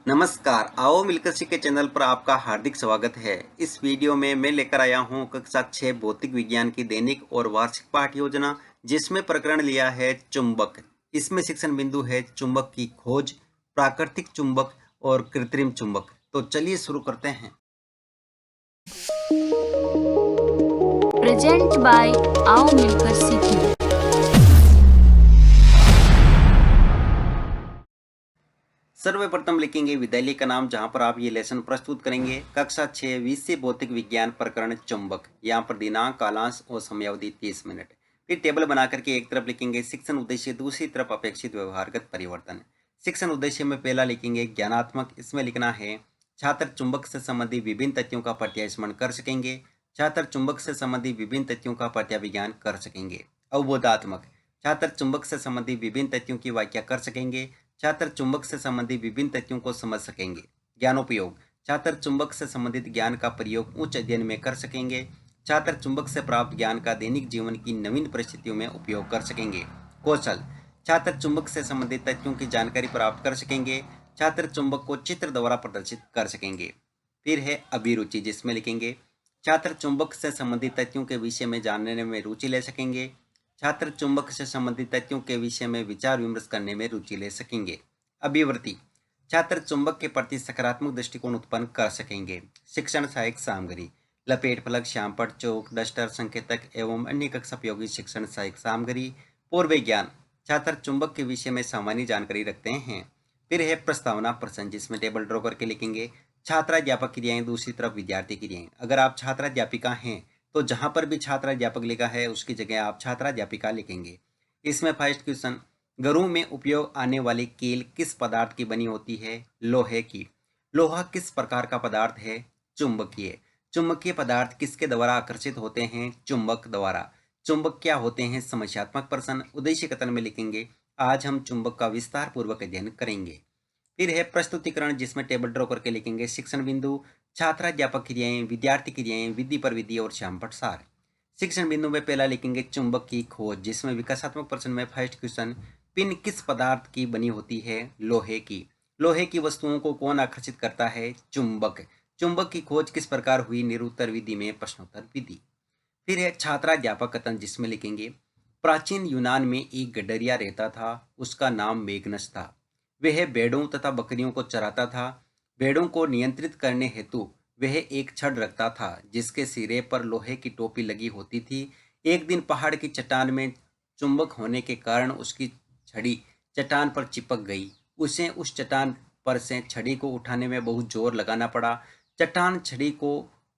नमस्कार, आओ मिलकर सीखे चैनल पर आपका हार्दिक स्वागत है। इस वीडियो में मैं लेकर आया हूं कक्षा 6 भौतिक विज्ञान की दैनिक और वार्षिक पाठ योजना, जिसमें प्रकरण लिया है चुंबक। इसमें शिक्षण बिंदु है चुंबक की खोज, प्राकृतिक चुंबक और कृत्रिम चुंबक। तो चलिए शुरू करते हैं। प्रेजेंट बाय आओ मिलकर सीखें। सर्वप्रथम लिखेंगे विद्यालय का नाम, जहां पर आप ये लेसन प्रस्तुत करेंगे। कक्षा 6 विषय भौतिक विज्ञान प्रकरण चुंबक। यहाँ पर दिनांक, कालांश और समयावधि 30 मिनट। फिर टेबल बना करके एक तरफ लिखेंगे शिक्षण उद्देश्य, दूसरी तरफ अपेक्षित व्यवहारगत परिवर्तन। शिक्षण उद्देश्य में पहला लिखेंगे ज्ञानात्मक। इसमें लिखना है छात्र चुंबक से संबंधित विभिन्न तथ्यों का प्रत्यास्मरण कर सकेंगे। छात्र चुंबक से संबंधित विभिन्न तथ्यों का प्रत्याविज्ञान कर सकेंगे। अवबोधात्मक, छात्र चुंबक से संबंधित विभिन्न तथ्यों की व्याख्या कर सकेंगे। छात्र चुंबक से संबंधित विभिन्न तथ्यों को समझ सकेंगे। ज्ञानोपयोग, छात्र चुंबक से संबंधित ज्ञान का प्रयोग उच्च अध्ययन में कर सकेंगे। छात्र चुंबक से प्राप्त ज्ञान का दैनिक जीवन की नवीन परिस्थितियों में उपयोग कर सकेंगे। कौशल, छात्र चुंबक से संबंधित तथ्यों की जानकारी प्राप्त कर सकेंगे। छात्र चुंबक को चित्र द्वारा प्रदर्शित कर सकेंगे। फिर है अभिरुचि, जिसमें लिखेंगे छात्र चुंबक से संबंधित तथ्यों के विषय में जानने में रुचि ले सकेंगे। छात्र चुंबक से संबंधित तथ्यों के विषय में विचार विमर्श करने में रुचि ले सकेंगे। अभिवृत्ति, छात्र चुंबक के प्रति सकारात्मक दृष्टिकोण उत्पन्न कर सकेंगे। शिक्षण सहायक सामग्री, लपेट फलक, श्यामपट्ट, चौक, डस्टर, संकेतक एवं अन्य कक्षा उपयोगी शिक्षण सहायक सामग्री। पूर्व ज्ञान, छात्र चुंबक के विषय में सामान्य जानकारी रखते हैं। फिर है प्रस्तावना प्रश्न, जिसमें टेबल ड्रॉ करके लिखेंगे छात्राध्यापक क्रियाएं, दूसरी तरफ विद्यार्थी क्रियाएं। अगर आप छात्राध्यापिका हैं तो जहां पर भी छात्राध्यापक लिखा है उसकी जगह आप छात्राध्यापिका लिखेंगे। इसमें फर्स्ट क्वेश्चन, घरों में उपयोग आने वाली कील किस पदार्थ की बनी होती है? लोहे की। लोहा किस प्रकार का पदार्थ है? चुंबकीय। चुंबकीय पदार्थ किसके द्वारा आकर्षित होते हैं? चुंबक द्वारा। चुंबक क्या होते हैं? समस्यात्मक प्रश्न। उद्देश्य कथन में लिखेंगे आज हम चुंबक का विस्तार पूर्वक अध्ययन करेंगे। फिर है प्रस्तुतिकरण, जिसमें टेबल ड्रॉ करके लिखेंगे शिक्षण बिंदु, छात्राध्यापक क्रियाएं, विद्यार्थी क्रियाएं, विधि पर विधि और श्यामपट्ट सार। शिक्षण बिंदु में पहला लिखेंगे चुंबक की खोज, जिसमें विकासात्मक प्रश्न में फर्स्ट क्वेश्चन, पिन किस पदार्थ की बनी होती है? लोहे की। लोहे की वस्तुओं को कौन आकर्षित करता है? चुंबक। चुंबक की खोज किस प्रकार हुई? निरुत्तर विधि में प्रश्नोत्तर विधि। फिर है छात्राध्यापक कथन, जिसमें लिखेंगे प्राचीन यूनान में एक गडरिया रहता था, उसका नाम मेगनस था। वह भेड़ों तथा बकरियों को चराता था। भेड़ों को नियंत्रित करने हेतु वह एक छड़ रखता था, जिसके सिरे पर लोहे की टोपी लगी होती थी। एक दिन पहाड़ की चट्टान में चुंबक होने के कारण उसकी छड़ी चट्टान पर चिपक गई। उसे उस चट्टान पर से छड़ी को उठाने में बहुत जोर लगाना पड़ा। चट्टान छड़ी को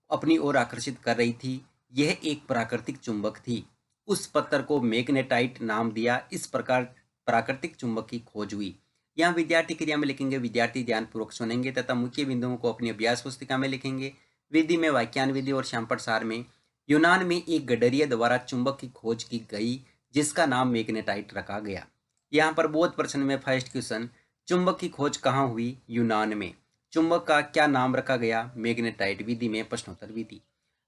अपनी ओर आकर्षित कर रही थी। यह एक प्राकृतिक चुंबक थी। उस पत्थर को मैग्नेटाइट नाम दिया। इस प्रकार प्राकृतिक चुंबक की खोज हुई। यहाँ विद्यार्थी क्रिया में लिखेंगे विद्यार्थी ध्यानपूर्वक सुनेंगे तथा मुख्य बिंदुओं को अपनी अभ्यास पुस्तिका में लिखेंगे। विधि में वाक्यान विधि और श्यामपट्ट सार में यूनान में एक गडरिया द्वारा चुंबक की खोज की गई, जिसका नाम मैग्नेटाइट रखा गया। यहाँ पर बोध प्रश्न में फर्स्ट क्वेश्चन, चुंबक की खोज कहाँ हुई? यूनान में। चुंबक का क्या नाम रखा गया? मैग्नेटाइट। विधि में प्रश्नोत्तर विधि।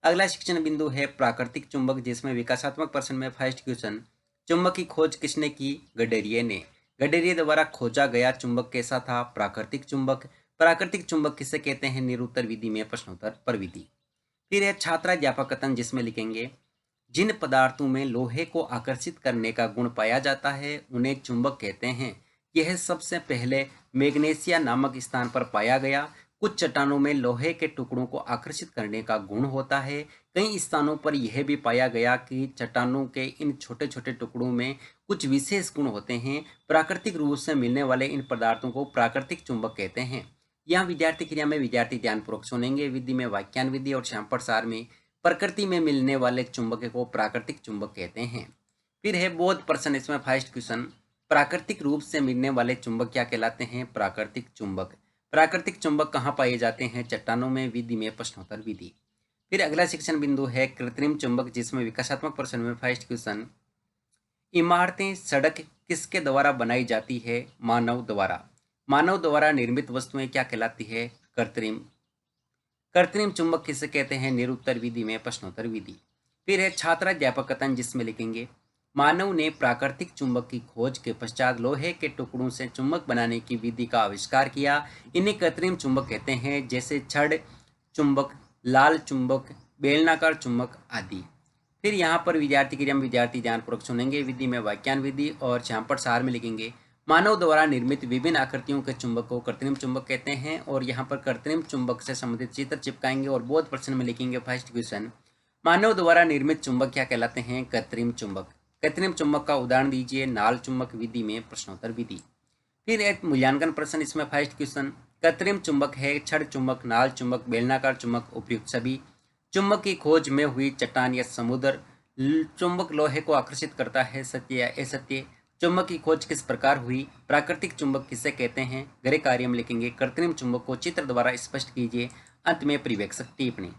अगला शिक्षण बिंदु है प्राकृतिक चुंबक, जिसमें विकासात्मक प्रश्न में फर्स्ट क्वेश्चन, चुंबक की खोज किसने की? गडरिये ने। गडरिये द्वारा खोजा गया चुंबक कैसा था? प्राकृतिक चुंबक। प्राकृतिक चुंबक किसे कहते हैं? निरुत्तर विधि में प्रश्नोत्तर पर विधि। फिर है छात्राध्यापक कथन, जिसमें लिखेंगे जिन पदार्थों में लोहे को आकर्षित करने का गुण पाया जाता है उन्हें चुंबक कहते हैं। यह सबसे पहले मैग्नेशिया नामक स्थान पर पाया गया। कुछ चट्टानों में लोहे के टुकड़ों को आकर्षित करने का गुण होता है। कई स्थानों पर यह भी पाया गया कि चट्टानों के इन छोटे छोटे टुकड़ों में कुछ विशेष गुण होते हैं। प्राकृतिक रूप से मिलने वाले इन पदार्थों को प्राकृतिक चुंबक कहते हैं। यहाँ विद्यार्थी क्रिया में विद्यार्थी ध्यानपूर्वक सुनेंगे। विधि में वाक्यान विधि और श्यामपट्ट सार में प्रकृति में मिलने वाले चुंबक को प्राकृतिक चुंबक कहते हैं। फिर है बोध प्रश्न, इसमें फर्स्ट क्वेश्चन, प्राकृतिक रूप से मिलने वाले चुंबक क्या कहलाते हैं? प्राकृतिक चुंबक। प्राकृतिक चुंबक कहाँ पाए जाते हैं? चट्टानों में। विधि में प्रश्नोत्तर विधि। फिर अगला शिक्षण बिंदु है कृत्रिम चुंबक, जिसमें विकासात्मक प्रश्न में फर्स्ट क्वेश्चन, इमारतें, सड़क किसके द्वारा बनाई जाती है? मानव द्वारा। मानव द्वारा निर्मित वस्तुएं क्या कहलाती है? कृत्रिम। कृत्रिम चुंबक किसे कहते हैं? निरुत्तर विधि में प्रश्नोत्तर विधि। फिर है छात्राध्यापक कथन, जिसमें लिखेंगे मानव ने प्राकृतिक चुंबक की खोज के पश्चात लोहे के टुकड़ों से चुंबक बनाने की विधि का आविष्कार किया। इन्हें कृत्रिम चुंबक कहते हैं, जैसे छड़ चुंबक, लाल चुंबक, बेलनाकार चुंबक आदि। फिर यहाँ पर विद्यार्थी के लिए हम विद्यार्थी ध्यानपूर्वक सुनेंगे। विधि में वाक्यान विधि और यहाँ पर सार में लिखेंगे। मानव द्वारा निर्मित विभिन्न आकृतियों के चुंबक को कृत्रिम चुंबक कहते हैं। और यहाँ पर कृत्रिम चुंबक से संबंधित चित्र चिपकाएंगे और बोध प्रश्न में लिखेंगे। फर्स्ट क्वेश्चन, मानव द्वारा निर्मित चुंबक क्या कहलाते हैं? कृत्रिम चुंबक। कृत्रिम चुंबक का उदाहरण दीजिए। नाल चुंबक विधि में प्रश्नोत्तर विधि। फिर एक मूल्यांकन प्रश्न इसमें फर्स्ट क्वेश्चन, कृत्रिम चुंबक है छड़ चुंबक, नाल चुंबक, बेलनाकार चुंबक, उपयुक्त सभी। चुंबक की खोज में हुई चट्टान या समुद्र। चुंबक लोहे को आकर्षित करता है, सत्य या असत्य। चुंबक की खोज किस प्रकार हुई? प्राकृतिक चुंबक किसे कहते हैं? गृह कार्य में लिखेंगे। कृत्रिम चुंबक को चित्र द्वारा स्पष्ट कीजिए। अंत में परिवेक्षक टिप्पणी।